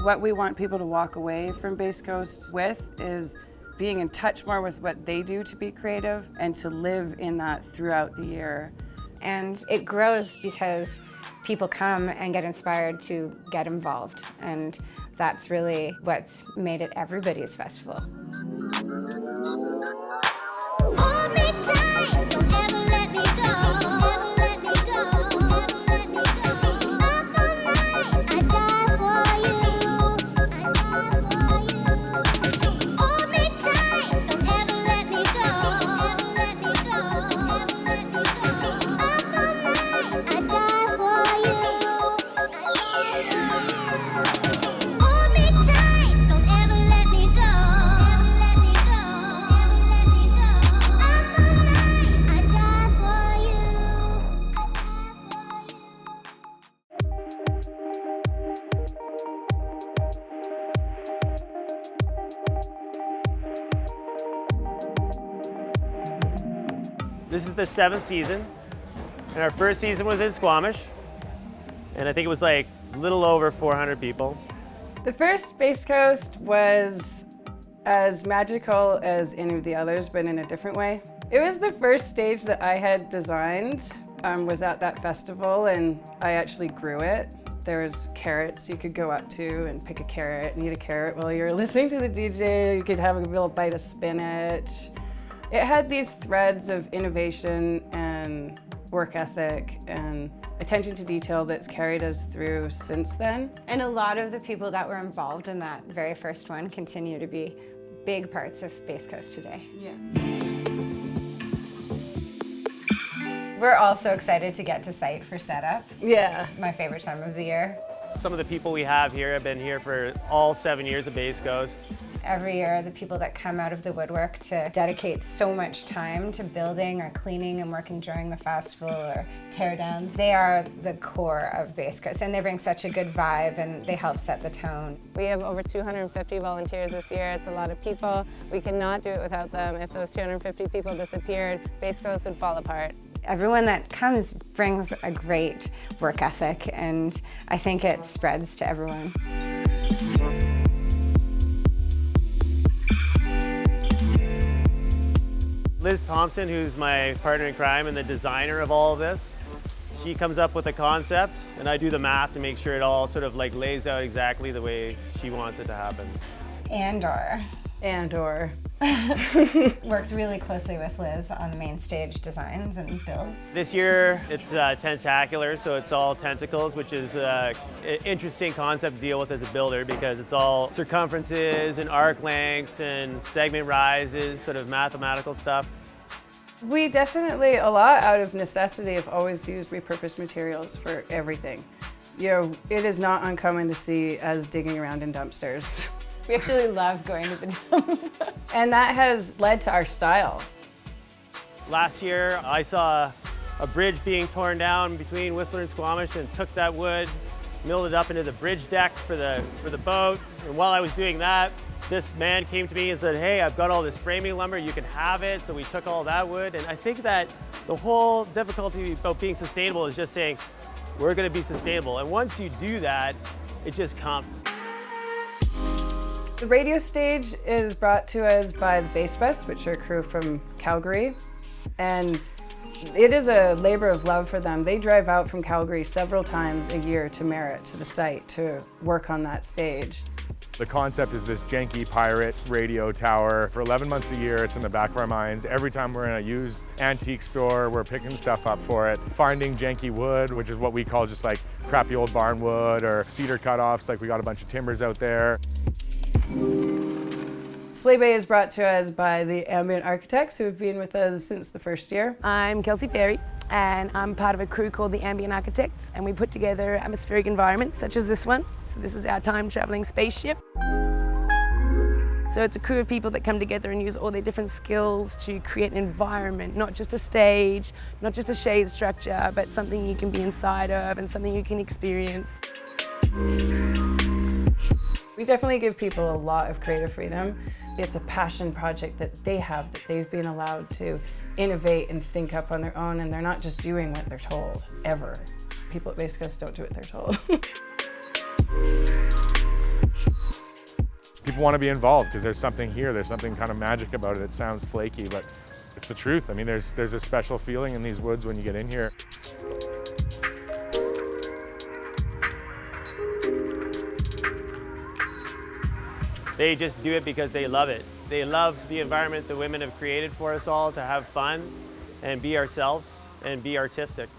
What we want people to walk away from Base Coast with is being in touch more with what they do to be creative and to live in that throughout the year. And it grows because people come and get inspired to get involved. And that's really what's made it everybody's festival. Hold me tight, don't ever let me go. Up all night, I die for you. Hold me tight, don't ever let me go. Up all night, I die for you. Hold me tight, don't ever let me go. This is the 7th season, and our first season was in Squamish, and I think it was like a little over 400 people. The first Base Coast was as magical as any of the others, but in a different way. It was the first stage that I had designed, was at that festival, and I actually grew it. There was carrots you could go up to and pick a carrot and eat a carrot while you were listening to the DJ. You could have a little bite of spinach. It had these threads of innovation and work ethic and attention to detail that's carried us through since then. And a lot of the people that were involved in that very first one continue to be big parts of Base Coast today. Yeah. We're also excited to get to site for setup. Yeah. It's my favorite time of the year. Some of the people we have here have been here for all 7 years of Base Coast. Every year, the people that come out of the woodwork to dedicate so much time to building or cleaning and working during the festival or tear down, they are the core of Base Coast, and they bring such a good vibe and they help set the tone. We have over 250 volunteers this year. It's a lot of people. We cannot do it without them. If those 250 people disappeared, Base Coast would fall apart. Everyone that comes brings a great work ethic, and I think it spreads to everyone. Liz Thompson, who's my partner in crime and the designer of all of this, she comes up with a concept and I do the math to make sure it all sort of like lays out exactly the way she wants it to happen. And/or works really closely with Liz on the main stage designs and builds. This year it's tentacular, so it's all tentacles, which is an interesting concept to deal with as a builder because it's all circumferences and arc lengths and segment rises, sort of mathematical stuff. We definitely, a lot out of necessity, have always used repurposed materials for everything. You know, it is not uncommon to see us digging around in dumpsters. We actually love going to the dump. And that has led to our style. Last year, I saw a bridge being torn down between Whistler and Squamish and took that wood, milled it up into the bridge deck for the boat. And while I was doing that, this man came to me and said, hey, I've got all this framing lumber, you can have it. So we took all that wood. And I think that the whole difficulty about being sustainable is just saying, we're gonna be sustainable. And once you do that, it just comes. The radio stage is brought to us by the Bass Bus, which are a crew from Calgary. And it is a labor of love for them. They drive out from Calgary several times a year to Merritt, to the site, to work on that stage. The concept is this janky pirate radio tower. For 11 months a year, it's in the back of our minds. Every time we're in a used antique store, we're picking stuff up for it. Finding janky wood, which is what we call just like crappy old barn wood or cedar cutoffs, like we got a bunch of timbers out there. Sleigh Bay is brought to us by the ambient architects who have been with us since the first year. I'm Kelsey Ferry, and I'm part of a crew called the Ambient Architects, and we put together atmospheric environments such as this one. So this is our time-traveling spaceship. So it's a crew of people that come together and use all their different skills to create an environment, not just a stage, not just a shade structure, but something you can be inside of and something you can experience. We definitely give people a lot of creative freedom. It's a passion project that they have, that they've been allowed to innovate and think up on their own, and they're not just doing what they're told, ever. People at Base Coast don't do what they're told. People want to be involved because there's something here, there's something kind of magic about it. It sounds flaky, but it's the truth. I mean, there's a special feeling in these woods when you get in here. They just do it because they love it. They love the environment the women have created for us all to have fun and be ourselves and be artistic.